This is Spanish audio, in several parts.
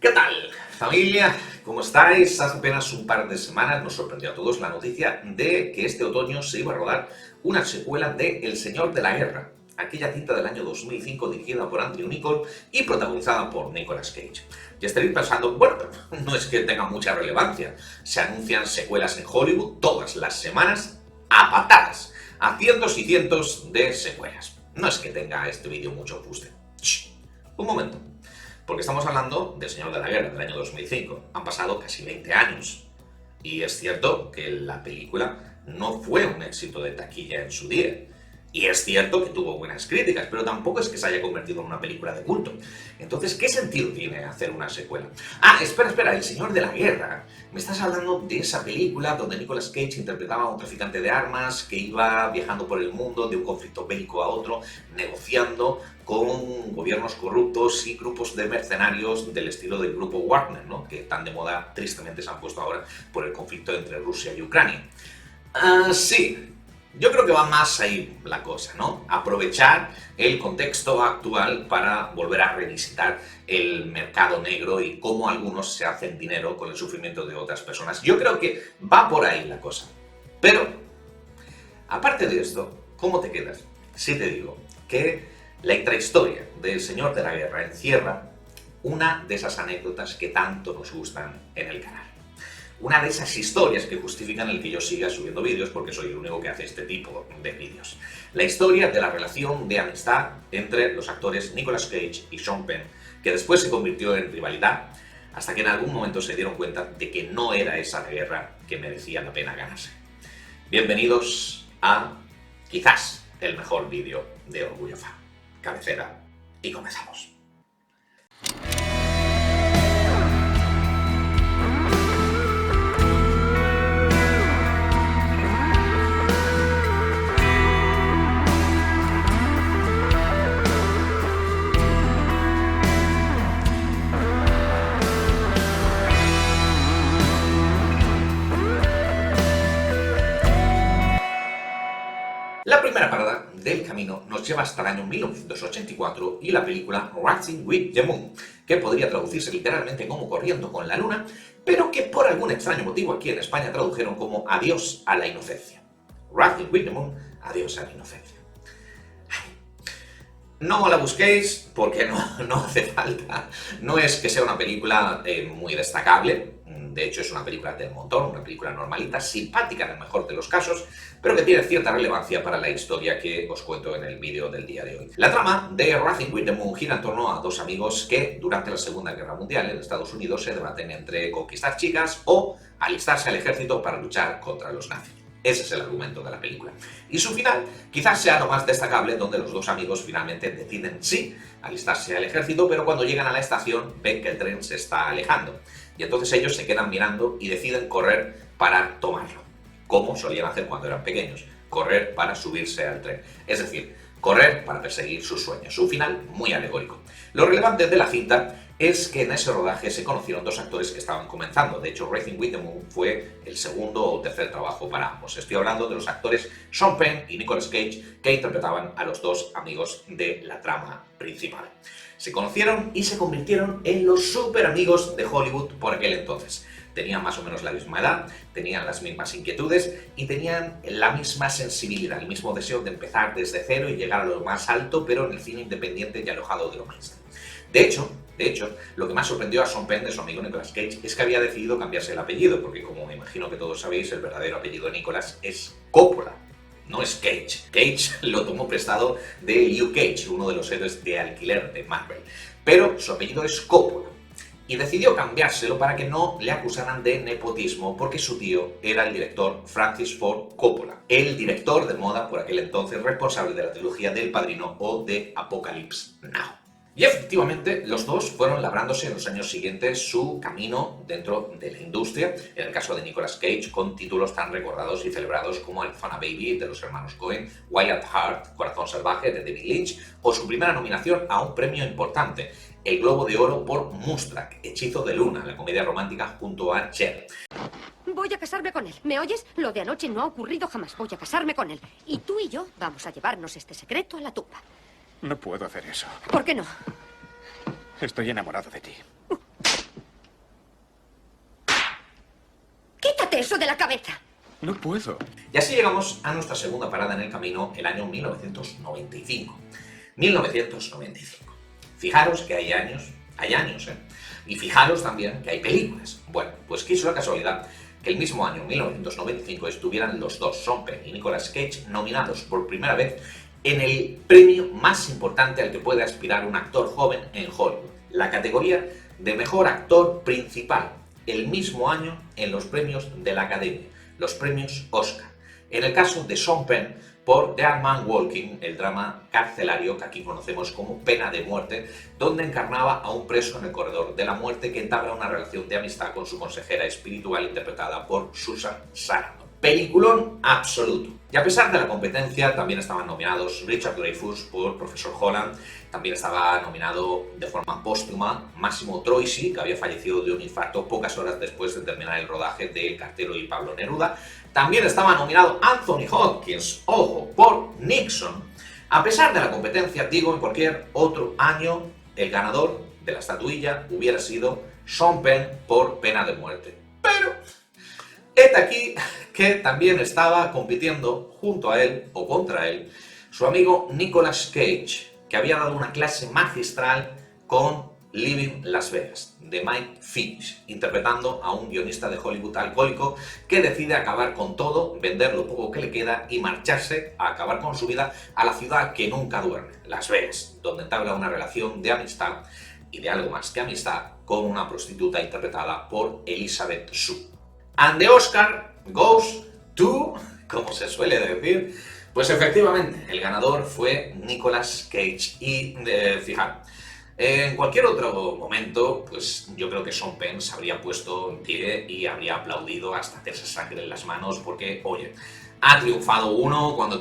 ¿Qué tal, familia? ¿Cómo estáis? Hace apenas un par de semanas nos sorprendió a todos la noticia de que este otoño se iba a rodar una secuela de El Señor de la Guerra, aquella cinta del año 2005 dirigida por Andrew Niccol y protagonizada por Nicolas Cage. Y estaréis pensando, bueno, pero no es que tenga mucha relevancia. Se anuncian secuelas en Hollywood todas las semanas a patadas, a cientos y cientos de secuelas. No es que tenga este vídeo mucho fuste. Shh, un momento. Porque estamos hablando del Señor de la Guerra, del año 2005. Han pasado casi 20 años. Y es cierto que la película no fue un éxito de taquilla en su día. Y es cierto que tuvo buenas críticas, pero tampoco es que se haya convertido en una película de culto. Entonces, ¿qué sentido tiene hacer una secuela? Ah, espera, El Señor de la Guerra. Me estás hablando de esa película donde Nicolas Cage interpretaba a un traficante de armas que iba viajando por el mundo de un conflicto bélico a otro, negociando con gobiernos corruptos y grupos de mercenarios del estilo del grupo Wagner, ¿no? Que tan de moda tristemente se han puesto ahora por el conflicto entre Rusia y Ucrania. Sí. Yo creo que va más ahí la cosa, ¿no? Aprovechar el contexto actual para volver a revisitar el mercado negro y cómo algunos se hacen dinero con el sufrimiento de otras personas. Yo creo que va por ahí la cosa. Pero, aparte de esto, ¿cómo te quedas? Si te digo que la intrahistoria del Señor de la Guerra encierra una de esas anécdotas que tanto nos gustan en el canal. Una de esas historias que justifican el que yo siga subiendo vídeos porque soy el único que hace este tipo de vídeos. La historia de la relación de amistad entre los actores Nicolas Cage y Sean Penn, que después se convirtió en rivalidad, hasta que en algún momento se dieron cuenta de que no era esa la guerra que merecía la pena ganarse. Bienvenidos a, quizás, el mejor vídeo de Orgullo Fan. Cabecera y comenzamos. La primera parada del camino nos lleva hasta el año 1984 y la película Racing with the Moon, que podría traducirse literalmente como Corriendo con la Luna, pero que por algún extraño motivo aquí en España tradujeron como Adiós a la Inocencia. Racing with the Moon, Adiós a la Inocencia. No la busquéis porque no hace falta. No es que sea una película muy destacable. De hecho, es una película del montón, una película normalita, simpática en el mejor de los casos, pero que tiene cierta relevancia para la historia que os cuento en el vídeo del día de hoy. La trama de Racing with the Moon gira en torno a dos amigos que durante la Segunda Guerra Mundial en Estados Unidos se debaten entre conquistar chicas o alistarse al ejército para luchar contra los nazis. Ese es el argumento de la película. Y su final quizás sea lo más destacable, donde los dos amigos finalmente deciden sí alistarse al ejército, pero cuando llegan a la estación ven que el tren se está alejando. Y entonces ellos se quedan mirando y deciden correr para tomarlo, como solían hacer cuando eran pequeños, correr para subirse al tren. Es decir, correr para perseguir sus sueños. Un final muy alegórico. Lo relevante de la cinta es que en ese rodaje se conocieron dos actores que estaban comenzando. De hecho, Racing with the Moon fue el segundo o tercer trabajo para ambos. Estoy hablando de los actores Sean Penn y Nicolas Cage, que interpretaban a los dos amigos de la trama principal. Se conocieron y se convirtieron en los super amigos de Hollywood por aquel entonces. Tenían más o menos la misma edad, tenían las mismas inquietudes y tenían la misma sensibilidad, el mismo deseo de empezar desde cero y llegar a lo más alto, pero en el cine independiente y alejado de lo mainstream. De hecho, lo que más sorprendió a Sean Penn de su amigo Nicolas Cage es que había decidido cambiarse el apellido, porque como me imagino que todos sabéis, el verdadero apellido de Nicolas es Coppola. No es Cage. Cage lo tomó prestado de Luke Cage, uno de los héroes de alquiler de Marvel. Pero su apellido es Coppola. Y decidió cambiárselo para que no le acusaran de nepotismo, porque su tío era el director Francis Ford Coppola, el director de moda por aquel entonces responsable de la trilogía del Padrino o de Apocalypse Now. Y efectivamente, los dos fueron labrándose en los años siguientes su camino dentro de la industria, en el caso de Nicolas Cage, con títulos tan recordados y celebrados como Arizona Baby, de los hermanos Coen, Wild Heart, Corazón Salvaje, de David Lynch, o su primera nominación a un premio importante, el Globo de Oro por Moonstruck, Hechizo de Luna, la comedia romántica junto a Cher. Voy a casarme con él. ¿Me oyes? Lo de anoche no ha ocurrido jamás. Voy a casarme con él. Y tú y yo vamos a llevarnos este secreto a la tumba. No puedo hacer eso. ¿Por qué no? Estoy enamorado de ti. Quítate eso de la cabeza. No puedo. Y así llegamos a nuestra segunda parada en el camino, el año 1995. 1995. Fijaros que hay años, ¿eh? Y fijaros también que hay películas. Bueno, pues quiso la casualidad que el mismo año, 1995, estuvieran los dos, Sean Penn y Nicolas Cage, nominados por primera vez en el premio más importante al que puede aspirar un actor joven en Hollywood, la categoría de Mejor Actor Principal, el mismo año en los premios de la Academia, los premios Oscar. En el caso de Sean Penn, por Dead Man Walking, el drama carcelario que aquí conocemos como Pena de Muerte, donde encarnaba a un preso en el corredor de la muerte que entabla una relación de amistad con su consejera espiritual interpretada por Susan Sarandon. Peliculón absoluto. Y a pesar de la competencia, también estaban nominados Richard Dreyfuss por Profesor Holland, también estaba nominado de forma póstuma Massimo Troisi, que había fallecido de un infarto pocas horas después de terminar el rodaje de El cartero y Pablo Neruda. También estaba nominado Anthony Hopkins, ojo, por Nixon. A pesar de la competencia, digo, en cualquier otro año, el ganador de la estatuilla hubiera sido Sean Penn por Pena de Muerte. Pero he aquí que también estaba compitiendo junto a él, o contra él, su amigo Nicolas Cage, que había dado una clase magistral con Living Las Vegas, de Mike Fish, interpretando a un guionista de Hollywood alcohólico que decide acabar con todo, vender lo poco que le queda y marcharse a acabar con su vida a la ciudad que nunca duerme, Las Vegas, donde entabla una relación de amistad y de algo más que amistad con una prostituta interpretada por Elizabeth Shue. And the Oscar goes to, como se suele decir, pues efectivamente, el ganador fue Nicolas Cage. Y fijaros, en cualquier otro momento, pues yo creo que Sean Penn se habría puesto en pie y habría aplaudido hasta hacerse sangre en las manos porque, oye, ha triunfado uno, cuando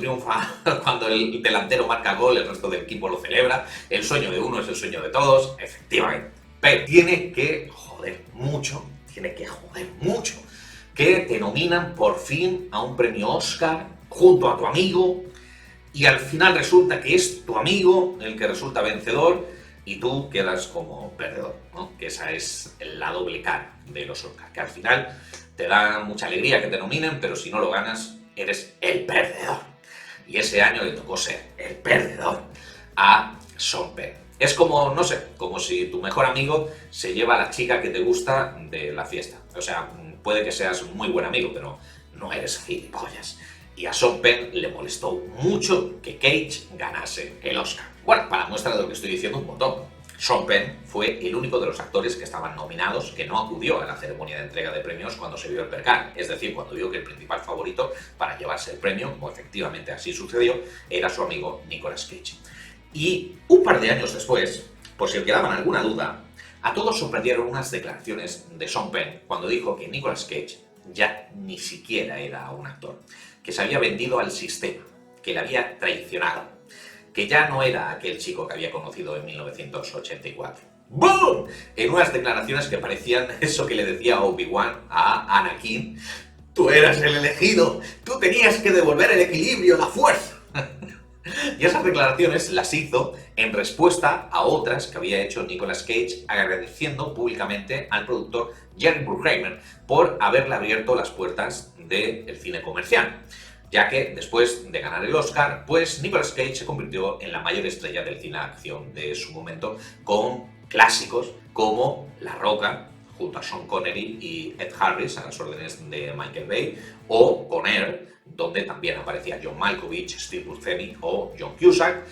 el delantero marca gol, el resto del equipo lo celebra, el sueño de uno es el sueño de todos, efectivamente. Pero tiene que joder mucho que te nominan por fin a un premio Oscar junto a tu amigo y al final resulta que es tu amigo el que resulta vencedor y tú quedas como perdedor, ¿no? Que esa es la doble cara de los Oscar, que al final te da mucha alegría que te nominen, pero si no lo ganas, eres el perdedor. Y ese año le tocó ser el perdedor a Sean Penn. Es como, no sé, como si tu mejor amigo se lleva a la chica que te gusta de la fiesta. O sea, puede que seas un muy buen amigo, pero no eres gilipollas. Y a Sean Penn le molestó mucho que Cage ganase el Oscar. Bueno, para muestra de lo que estoy diciendo un montón. Sean Penn fue el único de los actores que estaban nominados que no acudió a la ceremonia de entrega de premios cuando se vio el percal. Es decir, cuando vio que el principal favorito para llevarse el premio, como efectivamente así sucedió, era su amigo Nicolas Cage. Y un par de años después, por si os quedaban alguna duda, a todos sorprendieron unas declaraciones de Sean Penn cuando dijo que Nicolas Cage ya ni siquiera era un actor, que se había vendido al sistema, que le había traicionado, que ya no era aquel chico que había conocido en 1984. ¡Boom! En unas declaraciones que parecían eso que le decía Obi-Wan a Anakin: tú eras el elegido, tú tenías que devolver el equilibrio, la fuerza. Y esas declaraciones las hizo en respuesta a otras que había hecho Nicolas Cage, agradeciendo públicamente al productor Jerry Bruckheimer por haberle abierto las puertas del cine comercial, ya que después de ganar el Oscar, pues Nicolas Cage se convirtió en la mayor estrella del cine de acción de su momento, con clásicos como La Roca, junto a Sean Connery y Ed Harris a las órdenes de Michael Bay, o con Air, donde también aparecía John Malkovich, Steve Buscemi o John Cusack,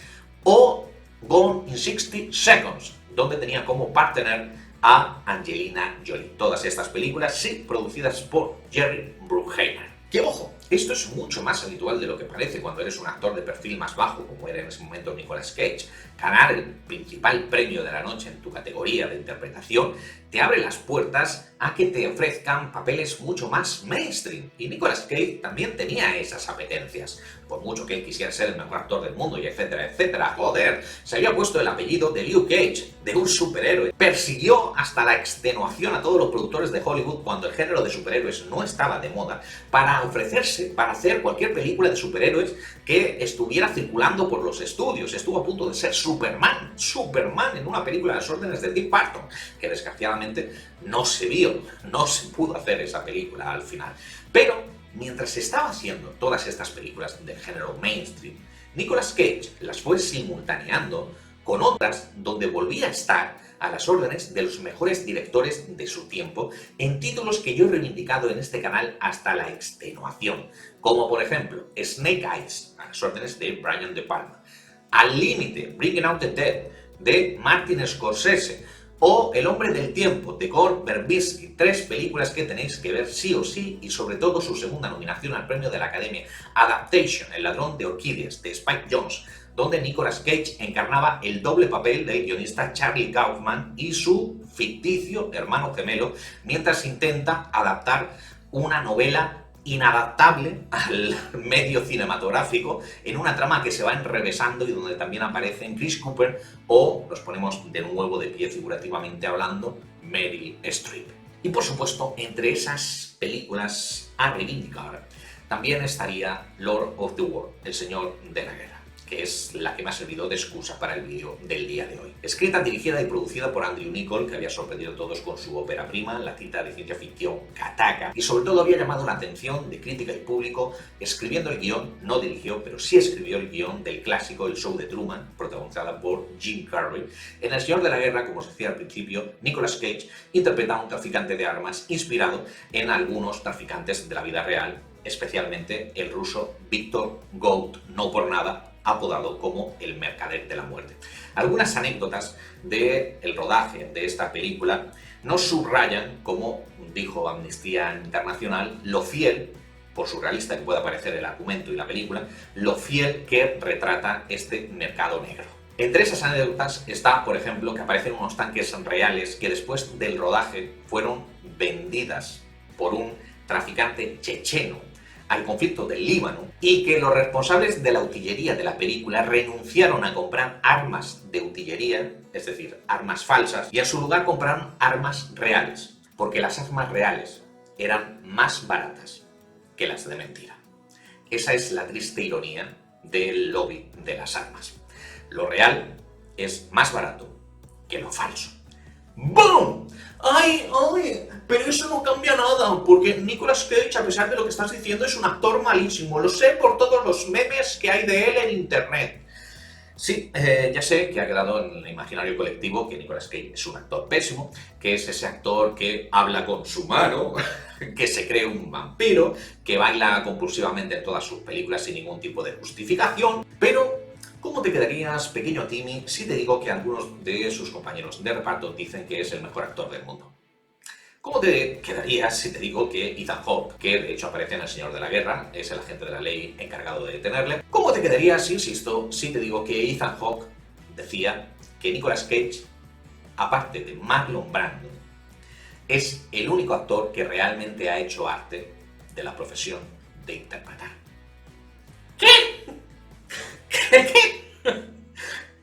o Gone in 60 Seconds, donde tenía como partner a Angelina Jolie. Todas estas películas, sí, producidas por Jerry Bruckheimer. ¡Qué ojo! Esto es mucho más habitual de lo que parece cuando eres un actor de perfil más bajo, como era en ese momento Nicolas Cage. Ganar el principal premio de la noche en tu categoría de interpretación te abre las puertas a que te ofrezcan papeles mucho más mainstream. Y Nicolas Cage también tenía esas apetencias. Por mucho que él quisiera ser el mejor actor del mundo y etcétera, etcétera, joder, se había puesto el apellido de Luke Cage, de un superhéroe. Persiguió hasta la extenuación a todos los productores de Hollywood cuando el género de superhéroes no estaba de moda para ofrecerse venderse para hacer cualquier película de superhéroes que estuviera circulando por los estudios. Estuvo a punto de ser Superman en una película a las órdenes de Tim Burton, que desgraciadamente no se vio, no se pudo hacer esa película al final. Pero mientras estaba haciendo todas estas películas del género mainstream, Nicolas Cage las fue simultaneando con otras donde volvía a estar a las órdenes de los mejores directores de su tiempo en títulos que yo he reivindicado en este canal hasta la extenuación, como por ejemplo Snake Eyes, a las órdenes de Brian De Palma, Al Límite, Bringing Out the Dead, de Martin Scorsese, o El Hombre del Tiempo, de Gore Verbinski, 3 películas que tenéis que ver sí o sí, y sobre todo su segunda nominación al premio de la Academia, Adaptation, El Ladrón de Orquídeas, de Spike Jonze, donde Nicolas Cage encarnaba el doble papel del guionista Charlie Kaufman y su ficticio hermano gemelo, mientras intenta adaptar una novela inadaptable al medio cinematográfico en una trama que se va enrevesando y donde también aparecen Chris Cooper o, nos ponemos de nuevo de pie figurativamente hablando, Meryl Streep. Y por supuesto, entre esas películas a reivindicar también estaría Lord of the War, El Señor de la Guerra, que es la que me ha servido de excusa para el vídeo del día de hoy. Escrita, dirigida y producida por Andrew Niccol, que había sorprendido a todos con su ópera prima, la cinta de ciencia ficción Gattaca, y sobre todo había llamado la atención de crítica y público escribiendo el guión, no dirigió, pero sí escribió el guión del clásico El Show de Truman, protagonizada por Jim Carrey. En El Señor de la Guerra, como os decía al principio, Nicolas Cage interpreta a un traficante de armas inspirado en algunos traficantes de la vida real, especialmente el ruso Victor Gout, no por nada apodado como el mercader de la muerte. Algunas anécdotas del rodaje de esta película nos subrayan, como dijo Amnistía Internacional, lo fiel, por surrealista que pueda parecer el argumento y la película, lo fiel que retrata este mercado negro. Entre esas anécdotas está, por ejemplo, que aparecen unos tanques reales que después del rodaje fueron vendidas por un traficante checheno al conflicto del Líbano, y que los responsables de la utillería de la película renunciaron a comprar armas de utillería, es decir, armas falsas, y en su lugar compraron armas reales, porque las armas reales eran más baratas que las de mentira. Esa es la triste ironía del lobby de las armas. Lo real es más barato que lo falso. ¡Bum! ¡Ay, ay! Pero eso no cambia nada, porque Nicolas Cage, a pesar de lo que estás diciendo, es un actor malísimo. Lo sé por todos los memes que hay de él en internet. Sí, ya sé que ha quedado en el imaginario colectivo que Nicolas Cage es un actor pésimo, que es ese actor que habla con su mano, que se cree un vampiro, que baila compulsivamente en todas sus películas sin ningún tipo de justificación, pero ¿cómo te quedarías, pequeño Timmy, si te digo que algunos de sus compañeros de reparto dicen que es el mejor actor del mundo? ¿Cómo te quedarías si te digo que Ethan Hawke, que de hecho aparece en El Señor de la Guerra, es el agente de la ley encargado de detenerle? ¿Cómo te quedarías, insisto, si te digo que Ethan Hawke decía que Nicolas Cage, aparte de Marlon Brando, es el único actor que realmente ha hecho arte de la profesión de interpretar? ¿Qué? ¿Qué?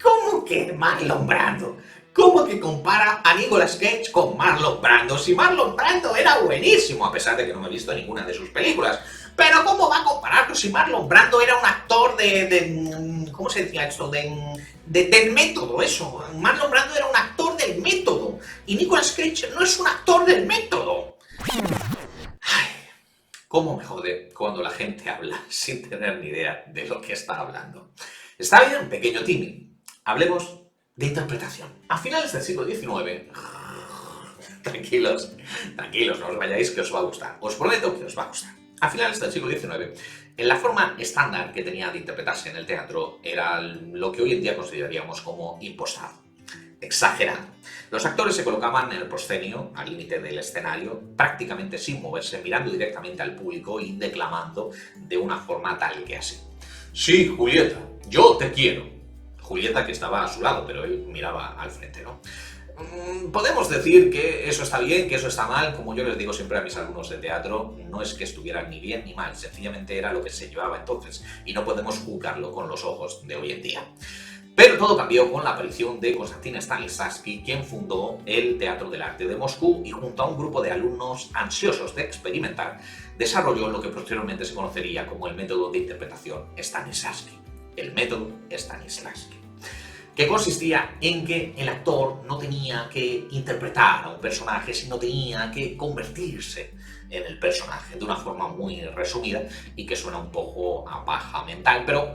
¿Cómo que Marlon Brando? ¿Cómo que compara a Nicolas Cage con Marlon Brando? Si Marlon Brando era buenísimo, a pesar de que no me he visto ninguna de sus películas. Pero ¿cómo va a compararlo si Marlon Brando era un actor ¿cómo se decía esto? Del método, eso. Marlon Brando era un actor del método. Y Nicolas Cage no es un actor del método. Ay, cómo me jode cuando la gente habla sin tener ni idea de lo que está hablando. Está bien, pequeño Timmy. Hablemos de interpretación. A finales del siglo XIX, tranquilos, no os vayáis, que os va a gustar. Os prometo que os va a gustar. A finales del siglo XIX, la forma estándar que tenía de interpretarse en el teatro era lo que hoy en día consideraríamos como impostado, exagerado. Los actores se colocaban en el proscenio, al límite del escenario, prácticamente sin moverse, mirando directamente al público y declamando de una forma tal que así. Sí, Julieta, yo te quiero. Julieta, que estaba a su lado, pero él miraba al frente, ¿no? Podemos decir que eso está bien, que eso está mal. Como yo les digo siempre a mis alumnos de teatro, no es que estuvieran ni bien ni mal, sencillamente era lo que se llevaba entonces, y no podemos juzgarlo con los ojos de hoy en día. Pero todo cambió con la aparición de Konstantin Stanislavski, quien fundó el Teatro del Arte de Moscú y junto a un grupo de alumnos ansiosos de experimentar, desarrolló lo que posteriormente se conocería como el método de interpretación Stanislavski. El método Stanislavski, que consistía en que el actor no tenía que interpretar a un personaje, sino tenía que convertirse en el personaje, de una forma muy resumida y que suena un poco a paja mental, pero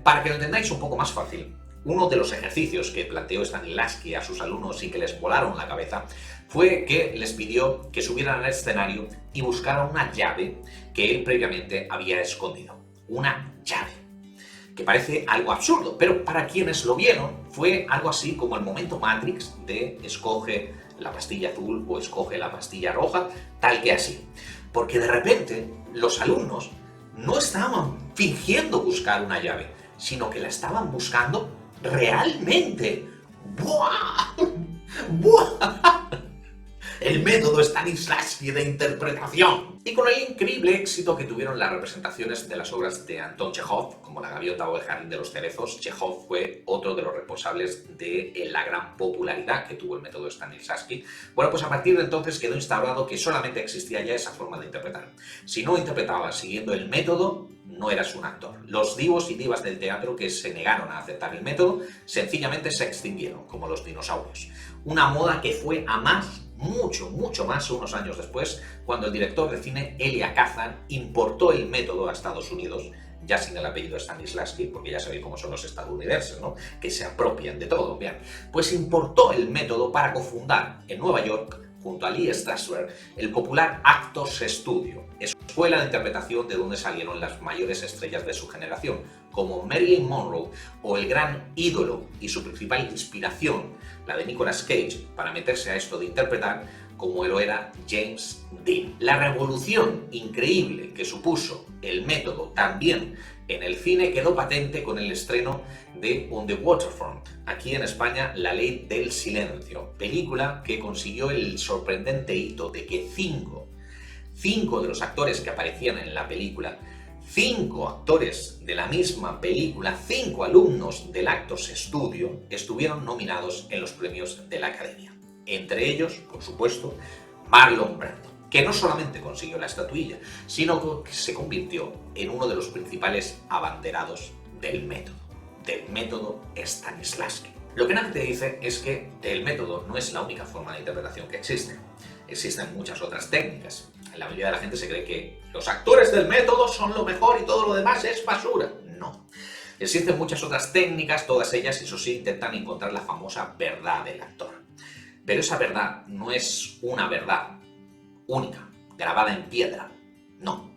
para que lo entendáis un poco más fácil, uno de los ejercicios que planteó Stanislavski a sus alumnos y que les volaron la cabeza fue que les pidió que subieran al escenario y buscaran una llave que él previamente había escondido. Una llave. Que parece algo absurdo, pero para quienes lo vieron fue algo así como el momento Matrix de escoge la pastilla azul o escoge la pastilla roja, tal que así. Porque de repente los alumnos no estaban fingiendo buscar una llave, sino que la estaban buscando realmente. ¡Buah! ¡Buah! El método Stanislavski de interpretación. Y con el increíble éxito que tuvieron las representaciones de las obras de Anton Chejov, como La gaviota o El jardín de los cerezos, Chejov fue otro de los responsables de la gran popularidad que tuvo el método Stanislavski. Bueno, pues a partir de entonces quedó instaurado que solamente existía ya esa forma de interpretar. Si no interpretabas siguiendo el método, no eras un actor. Los divos y divas del teatro que se negaron a aceptar el método sencillamente se extinguieron, como los dinosaurios. Una moda que fue a más, mucho más unos años después, cuando el director de cine Elia Kazan importó el método a Estados Unidos, ya sin el apellido Stanislavski, porque ya sabéis cómo son los estadounidenses, ¿no? Que se apropian de todo, bien. Pues importó el método para cofundar en Nueva York, junto a Lee Strasberg, el popular Actors Studio, escuela de interpretación de donde salieron las mayores estrellas de su generación, como Marilyn Monroe o el gran ídolo y su principal inspiración, la de Nicolas Cage, para meterse a esto de interpretar, como lo era James Dean. La revolución increíble que supuso el método también en el cine quedó patente con el estreno de On the Waterfront, aquí en España La ley del silencio, película que consiguió el sorprendente hito de que cinco de los actores que aparecían en la película, 5 actores de la misma película, 5 alumnos del Actors Studio, estuvieron nominados en los premios de la Academia. Entre ellos, por supuesto, Marlon Brando, que no solamente consiguió la estatuilla, sino que se convirtió en uno de los principales abanderados del método Stanislavski. Lo que nadie te dice es que el método no es la única forma de interpretación que existe. Existen muchas otras técnicas. La mayoría de la gente se cree que los actores del método son lo mejor y todo lo demás es basura. No. Existen muchas otras técnicas, todas ellas, eso sí, intentan encontrar la famosa verdad del actor. Pero esa verdad no es una verdad única, grabada en piedra. No.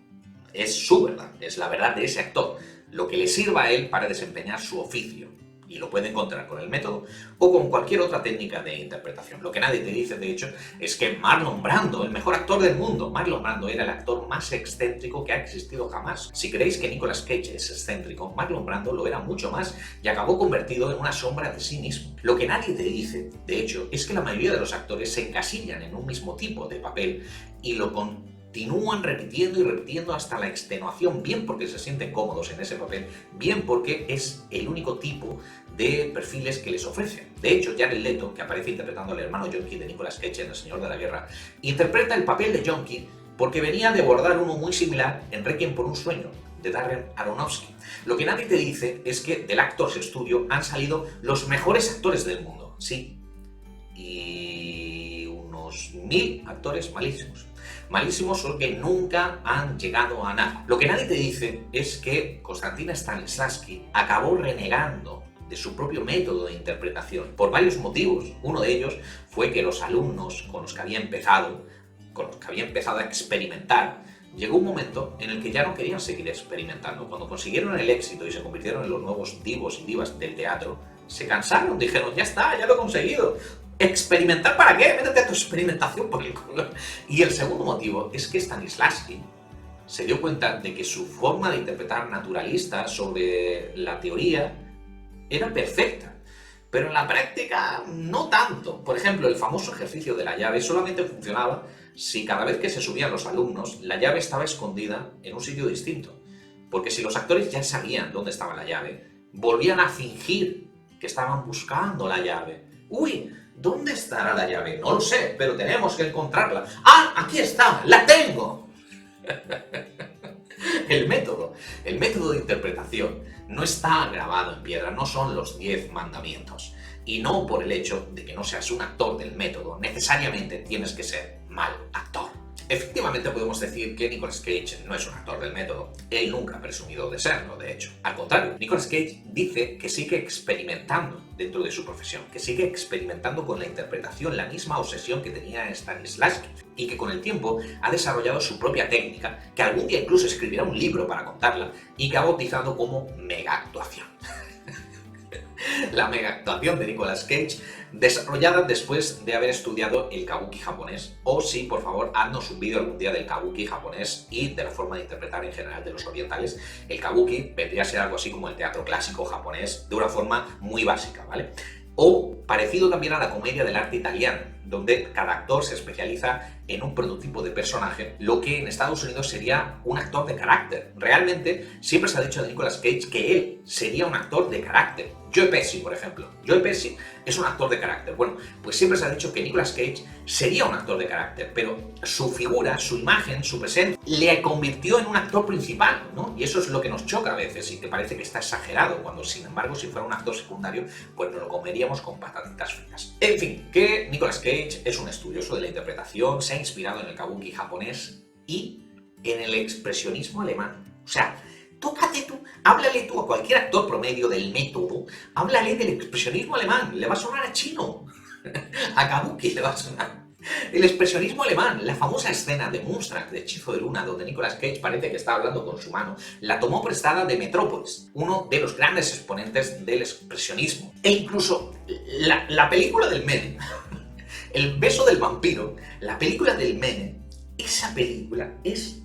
Es su verdad, es la verdad de ese actor, lo que le sirva a él para desempeñar su oficio. Y lo puede encontrar con el método o con cualquier otra técnica de interpretación. Lo que nadie te dice, de hecho, es que Marlon Brando, el mejor actor del mundo, Marlon Brando era el actor más excéntrico que ha existido jamás. Si creéis que Nicolas Cage es excéntrico, Marlon Brando lo era mucho más y acabó convertido en una sombra de sí mismo. Lo que nadie te dice, de hecho, es que la mayoría de los actores se encasillan en un mismo tipo de papel y lo continúan repitiendo y repitiendo hasta la extenuación, bien porque se sienten cómodos en ese papel, bien porque es el único tipo de perfiles que les ofrecen. De hecho, Jared Leto, que aparece interpretando al hermano Yonki de Nicolas Cage en El Señor de la Guerra, interpreta el papel de Yonki porque venía de abordar uno muy similar en Requiem por un sueño, de Darren Aronofsky. Lo que nadie te dice es que del Actors Studio han salido los mejores actores del mundo, sí, y unos 1000 actores malísimos. Malísimos porque nunca han llegado a nada. Lo que nadie te dice es que Konstantin Stanislavski acabó renegando de su propio método de interpretación por varios motivos. Uno de ellos fue que los alumnos con los que había empezado a experimentar, llegó un momento en el que ya no querían seguir experimentando. Cuando consiguieron el éxito y se convirtieron en los nuevos divos y divas del teatro, se cansaron, dijeron, ya está, ya lo he conseguido. ¿Experimentar para qué? Métete a tu experimentación por el culo. Y el segundo motivo es que Stanislavski se dio cuenta de que su forma de interpretar naturalista sobre la teoría era perfecta, pero en la práctica no tanto. Por ejemplo, el famoso ejercicio de la llave solamente funcionaba si cada vez que se subían los alumnos, la llave estaba escondida en un sitio distinto. Porque si los actores ya sabían dónde estaba la llave, volvían a fingir que estaban buscando la llave. ¡Uy! ¿Dónde estará la llave? No lo sé, pero tenemos que encontrarla. ¡Ah! ¡Aquí está! ¡La tengo! El método de interpretación no está grabado en piedra, no son los 10 mandamientos. Y no por el hecho de que no seas un actor del método, necesariamente tienes que ser mal actor. Efectivamente podemos decir que Nicolas Cage no es un actor del método. Él nunca ha presumido de serlo, de hecho. Al contrario, Nicolas Cage dice que sigue experimentando dentro de su profesión, que sigue experimentando con la interpretación, la misma obsesión que tenía Stanislavski, y que con el tiempo ha desarrollado su propia técnica, que algún día incluso escribirá un libro para contarla, y que ha bautizado como mega actuación. La mega actuación de Nicolas Cage, desarrollada después de haber estudiado el kabuki japonés. O sí, por favor, haznos un vídeo algún día del kabuki japonés y de la forma de interpretar en general de los orientales. El kabuki vendría a ser algo así como el teatro clásico japonés, de una forma muy básica, ¿vale? O parecido también a la comedia del arte italiano, donde cada actor se especializa en un prototipo de personaje, lo que en Estados Unidos sería un actor de carácter. Realmente siempre se ha dicho de Nicolas Cage que él sería un actor de carácter. Joe Pesci, por ejemplo. Joe Pesci es un actor de carácter. Bueno, pues siempre se ha dicho que Nicolas Cage sería un actor de carácter, pero su figura, su imagen, su presencia le convirtió en un actor principal, ¿no? Y eso es lo que nos choca a veces y que parece que está exagerado, cuando sin embargo si fuera un actor secundario, pues nos lo comeríamos con patatitas fritas. En fin, que Nicolas Cage es un estudioso de la interpretación, se ha inspirado en el kabuki japonés y en el expresionismo alemán. O sea, tócate tú, háblale tú a cualquier actor promedio del método, háblale del expresionismo alemán, le va a sonar a chino, a kabuki le va a sonar. El expresionismo alemán, la famosa escena de Moonstruck, de Hechizo de Luna, donde Nicolas Cage parece que está hablando con su mano, la tomó prestada de Metrópolis, uno de los grandes exponentes del expresionismo. E incluso la película del Mene, El beso del vampiro, la película del Mene, esa película es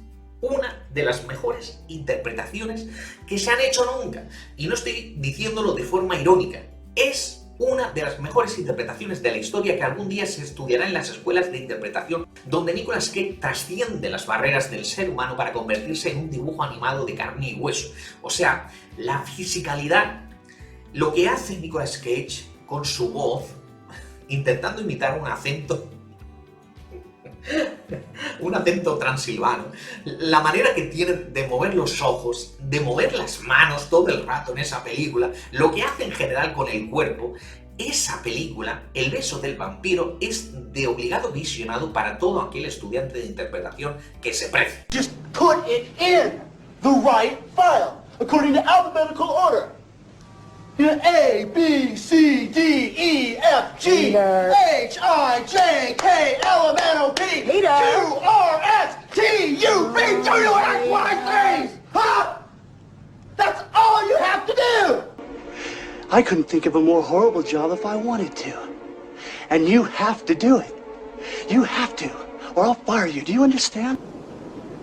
una de las mejores interpretaciones que se han hecho nunca. Y no estoy diciéndolo de forma irónica. Es una de las mejores interpretaciones de la historia que algún día se estudiará en las escuelas de interpretación, donde Nicolas Cage trasciende las barreras del ser humano para convertirse en un dibujo animado de carne y hueso. O sea, la fisicalidad, lo que hace Nicolas Cage con su voz, intentando imitar un acento transilvano, la manera que tiene de mover los ojos, de mover las manos todo el rato en esa película, lo que hace en general con el cuerpo, esa película, El beso del vampiro, es de obligado visionado para todo aquel estudiante de interpretación que se precie. Just put it in the right file, according to alphabetical order. A, B, C, D, E, F, G, H, I, J, K, L, M, N, O, P, Q, R, S, T, U, V, W, X, Y, Z. Huh? That's all you have to do. I couldn't think of a more horrible job if I wanted to. And you have to do it. You have to, or I'll fire you. Do you understand?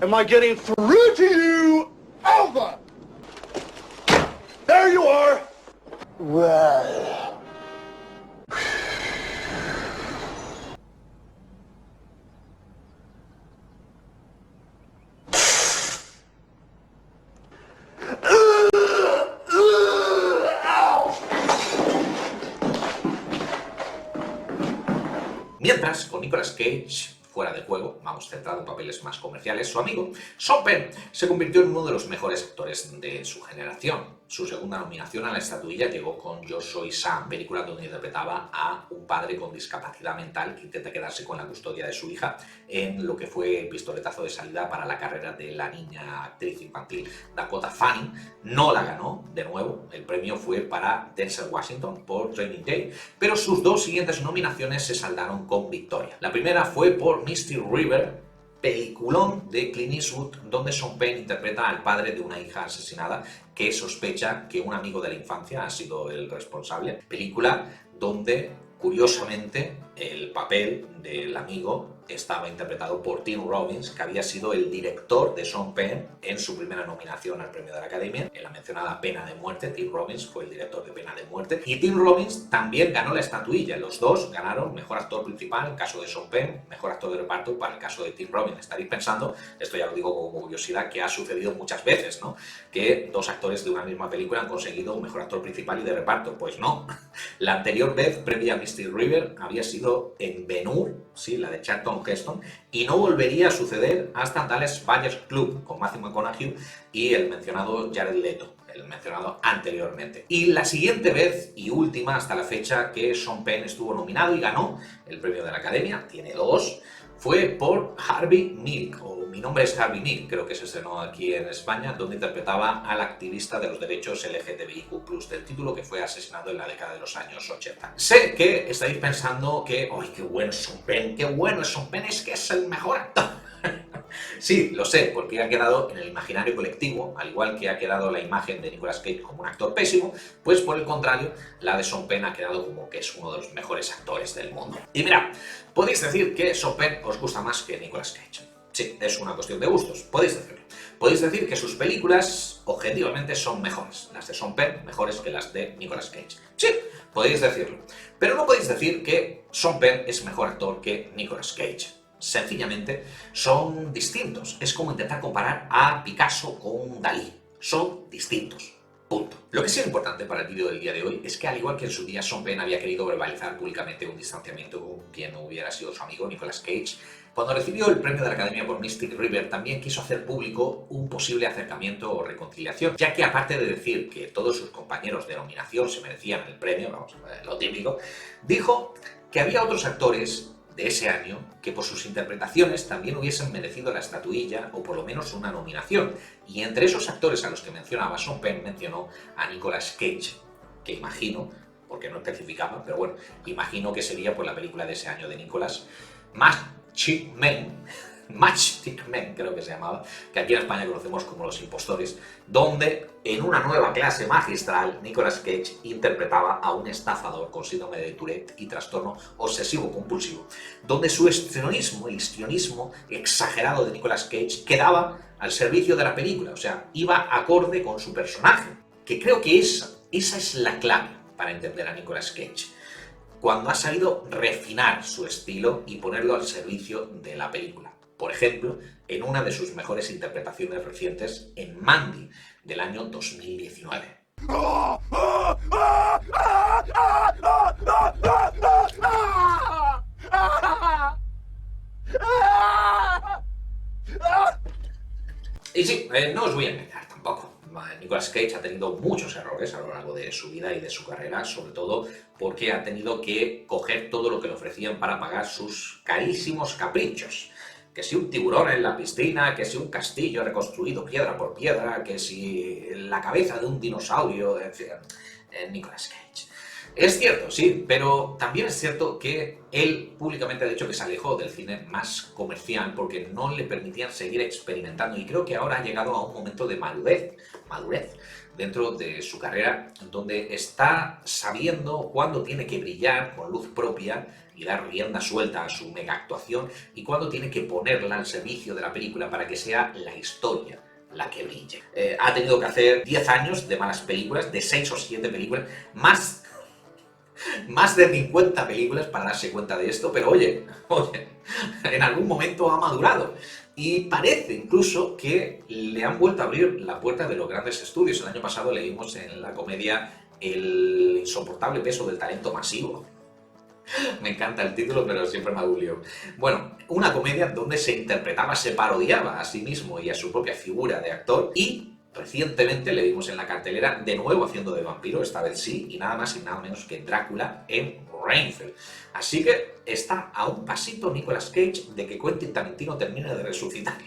Am I getting through to you? Over! There you are! Well... Mientras, con Nicolas Cage fuera de juego, vamos, centrado en papeles más comerciales, su amigo Sean Penn se convirtió en uno de los mejores actores de su generación. Su segunda nominación a la estatuilla llegó con Yo Soy Sam, película donde interpretaba a un padre con discapacidad mental que intenta quedarse con la custodia de su hija en lo que fue el pistoletazo de salida para la carrera de la niña actriz infantil Dakota Fanning. No la ganó, de nuevo, el premio fue para Denzel Washington por Training Day, pero sus dos siguientes nominaciones se saldaron con victoria. La primera fue por Misty River, peliculón de Clint Eastwood, donde Sean Penn interpreta al padre de una hija asesinada que sospecha que un amigo de la infancia ha sido el responsable. Película donde, curiosamente, el papel del amigo estaba interpretado por Tim Robbins, que había sido el director de Sean Penn en su primera nominación al premio de la Academia, en la mencionada Pena de Muerte. Tim Robbins fue el director de Pena de Muerte. Y Tim Robbins también ganó la estatuilla. Los dos ganaron mejor actor principal en el caso de Sean Penn, mejor actor de reparto para el caso de Tim Robbins. Estaréis pensando, esto ya lo digo como curiosidad, que ha sucedido muchas veces, ¿no? Que dos actores de una misma película han conseguido un mejor actor principal y de reparto. Pues no. La anterior vez, previa a Mystic River, había sido en Ben-Hur, sí, la de Charlton Heston, y no volvería a suceder hasta Dallas Buyers Club, con Matthew McConaughey y el mencionado Jared Leto, el mencionado anteriormente. Y la siguiente vez y última hasta la fecha que Sean Penn estuvo nominado y ganó el premio de la Academia, tiene dos, fue por Harvey Milk, o Mi nombre es Harvey Milk, creo que se estrenó aquí en España, donde interpretaba al activista de los derechos LGTBIQ+, del título, que fue asesinado en la década de los años 80. Sé que estáis pensando que, ¡ay, qué bueno es Sean Penn! ¡Qué bueno es Sean Penn! ¡Es que es el mejor actor! Sí, lo sé, porque ha quedado en el imaginario colectivo, al igual que ha quedado la imagen de Nicolas Cage como un actor pésimo, pues por el contrario, la de Sean Penn ha quedado como que es uno de los mejores actores del mundo. Y mirad, podéis decir que Sean Penn os gusta más que Nicolas Cage. Sí, es una cuestión de gustos, podéis decirlo. Podéis decir que sus películas objetivamente son mejores, las de Sean Penn mejores que las de Nicolas Cage. Sí, podéis decirlo. Pero no podéis decir que Sean Penn es mejor actor que Nicolas Cage. Sencillamente son distintos. Es como intentar comparar a Picasso con Dalí. Son distintos. Punto. Lo que sí es importante para el vídeo del día de hoy es que, al igual que en su día Sean Penn había querido verbalizar públicamente un distanciamiento con quien hubiera sido su amigo Nicolas Cage, cuando recibió el premio de la Academia por Mystic River también quiso hacer público un posible acercamiento o reconciliación, ya que aparte de decir que todos sus compañeros de nominación se merecían el premio, vamos, lo típico, dijo que había otros actores de ese año que por sus interpretaciones también hubiesen merecido la estatuilla o por lo menos una nominación, y entre esos actores a los que mencionaba, Sean Penn mencionó a Nicolas Cage, que imagino, porque no especificaba, pero bueno, imagino que sería por la película de ese año de Nicolas, Matchstick Men, creo que se llamaba, que aquí en España conocemos como Los Impostores, donde en una nueva clase magistral Nicolas Cage interpretaba a un estafador con síndrome de Tourette y trastorno obsesivo-compulsivo, donde su histrionismo exagerado de Nicolas Cage quedaba al servicio de la película, o sea, iba acorde con su personaje, que creo que esa es la clave para entender a Nicolas Cage, cuando ha sabido refinar su estilo y ponerlo al servicio de la película. Por ejemplo, en una de sus mejores interpretaciones recientes en Mandy, del año 2019. Y sí, no os voy a engañar tampoco. Nicolas Cage ha tenido muchos errores a lo largo de su vida y de su carrera, sobre todo porque ha tenido que coger todo lo que le ofrecían para pagar sus carísimos caprichos. Que si un tiburón en la piscina, que si un castillo reconstruido piedra por piedra, que si la cabeza de un dinosaurio, en fin, Nicolas Cage. Es cierto, sí, pero también es cierto que él públicamente ha dicho que se alejó del cine más comercial porque no le permitían seguir experimentando, y creo que ahora ha llegado a un momento de madurez dentro de su carrera, donde está sabiendo cuándo tiene que brillar con luz propia y dar rienda suelta a su mega actuación y cuándo tiene que ponerla al servicio de la película para que sea la historia la que brille. Ha tenido que hacer 10 años de malas películas, de 6 o 7 películas, más de 50 películas para darse cuenta de esto, pero oye, en algún momento ha madurado. Y parece incluso que le han vuelto a abrir la puerta de los grandes estudios. El año pasado leímos en la comedia El insoportable peso del talento masivo. Me encanta el título, pero siempre me hago un lío. Bueno, una comedia donde se parodiaba a sí mismo y a su propia figura de actor, y recientemente le vimos en la cartelera de nuevo haciendo de vampiro, esta vez sí, y nada más y nada menos que Drácula en Renfield. Así que está a un pasito Nicolas Cage de que Quentin Tarantino termine de resucitar.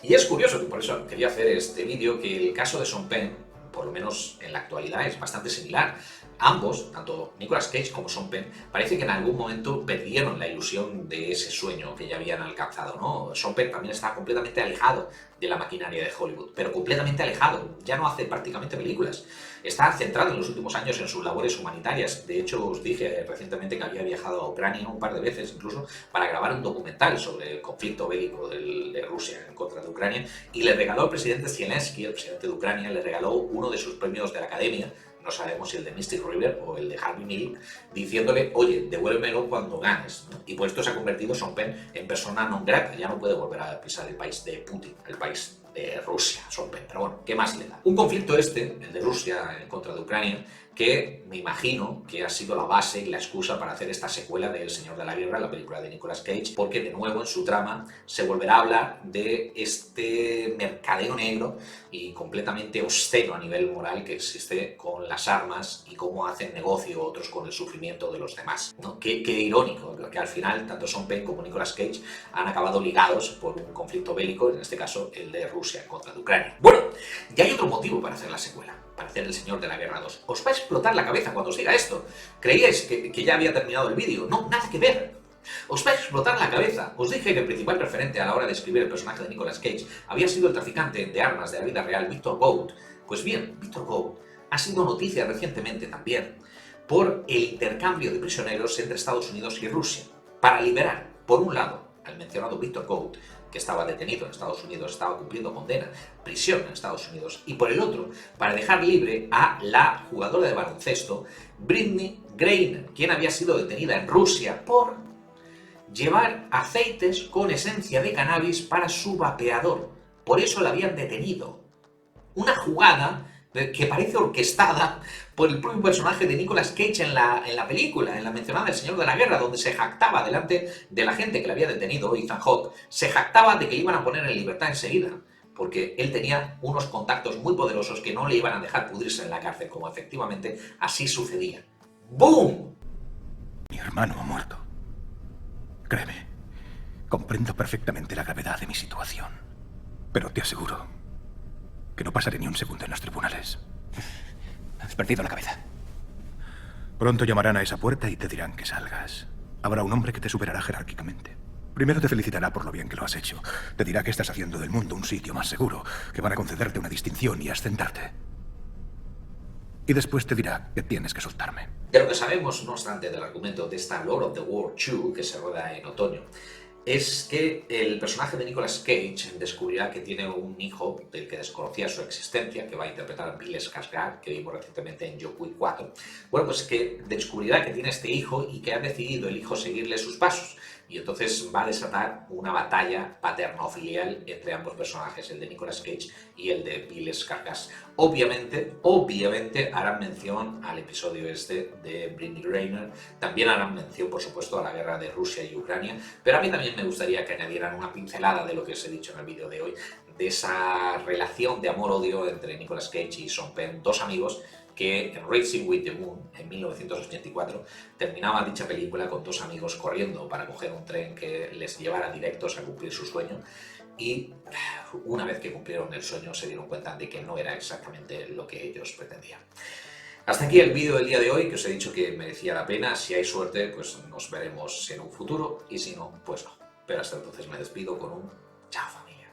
Y es curioso, que por eso quería hacer este vídeo, que el caso de Sean Penn, por lo menos en la actualidad, es bastante similar. Ambos, tanto Nicolas Cage como Sean Penn, parece que en algún momento perdieron la ilusión de ese sueño que ya habían alcanzado, ¿no? Sean Penn también está completamente alejado de la maquinaria de Hollywood, pero completamente alejado, ya no hace prácticamente películas. Está centrado en los últimos años en sus labores humanitarias. De hecho, os dije recientemente que había viajado a Ucrania un par de veces incluso para grabar un documental sobre el conflicto bélico de Rusia en contra de Ucrania, y le regaló al presidente Zelensky, el presidente de Ucrania, le regaló uno de sus premios de la Academia, no sabemos si el de Mystic River o el de Harvey Milk, diciéndole, oye, devuélvemelo cuando ganes, ¿no? Y por esto se ha convertido Sean Penn en persona non grata, ya no puede volver a pisar el país de Putin, el país de Rusia, Sean Penn. Pero bueno, ¿qué más le da? Un conflicto el de Rusia en contra de Ucrania, que me imagino que ha sido la base y la excusa para hacer esta secuela de El Señor de la Guerra, la película de Nicolas Cage, porque de nuevo en su trama se volverá a hablar de este mercadeo negro y completamente obsceno a nivel moral que existe con las armas y cómo hacen negocio otros con el sufrimiento de los demás, ¿no? Qué irónico que al final tanto Sean Penn como Nicolas Cage han acabado ligados por un conflicto bélico, en este caso el de Rusia contra Ucrania. Bueno, ya hay otro motivo para hacer la secuela, para hacer El Señor de la Guerra 2. Os va a explotar la cabeza cuando os diga esto. ¿Creíais que ya había terminado el vídeo? No, nada que ver. Os va a explotar la cabeza. Os dije que el principal referente a la hora de escribir el personaje de Nicolas Cage había sido el traficante de armas de la vida real, Victor Gould. Pues bien, Victor Gould ha sido noticia recientemente también por el intercambio de prisioneros entre Estados Unidos y Rusia, para liberar, por un lado, al mencionado Victor Gould, que estaba detenido en Estados Unidos, estaba cumpliendo condena, prisión en Estados Unidos, y por el otro, para dejar libre a la jugadora de baloncesto Brittney Griner, quien había sido detenida en Rusia por llevar aceites con esencia de cannabis para su vapeador. Por eso la habían detenido. Una jugada que parece orquestada por el propio personaje de Nicolas Cage en la película, en la mencionada El Señor de la Guerra, donde se jactaba delante de la gente que le había detenido, Ethan Hawke, se jactaba de que le iban a poner en libertad enseguida, porque él tenía unos contactos muy poderosos que no le iban a dejar pudrirse en la cárcel, como efectivamente así sucedía. ¡Boom! Mi hermano ha muerto. Créeme, comprendo perfectamente la gravedad de mi situación, pero te aseguro que no pasaré ni un segundo en los tribunales. Has perdido la cabeza. Pronto llamarán a esa puerta y te dirán que salgas. Habrá un hombre que te superará jerárquicamente. Primero te felicitará por lo bien que lo has hecho. Te dirá que estás haciendo del mundo un sitio más seguro, que van a concederte una distinción y ascenderte. Y después te dirá que tienes que soltarme. De lo que sabemos, no obstante, del argumento de esta Lord of the War 2, que se rueda en otoño, es que el personaje de Nicolas Cage descubrirá que tiene un hijo del que desconocía su existencia, que va a interpretar a Bill Skarsgård, que vimos recientemente en John Wick 4. Bueno, pues que descubrirá que tiene este hijo y que ha decidido el hijo seguirle sus pasos. Y entonces va a desatar una batalla paterno-filial entre ambos personajes, el de Nicolas Cage y el de Bill Skarsgård. Obviamente harán mención al episodio este de Brittney Griner, también harán mención, por supuesto, a la guerra de Rusia y Ucrania, pero a mí también me gustaría que añadieran una pincelada de lo que os he dicho en el vídeo de hoy, de esa relación de amor-odio entre Nicolas Cage y Sean Penn, dos amigos que en Racing with the Moon, en 1984, terminaba dicha película con dos amigos corriendo para coger un tren que les llevara directos a cumplir su sueño, y una vez que cumplieron el sueño se dieron cuenta de que no era exactamente lo que ellos pretendían. Hasta aquí el vídeo del día de hoy, que os he dicho que merecía la pena. Si hay suerte, pues nos veremos en un futuro, y si no, pues no. Pero hasta entonces me despido con un chao, familia.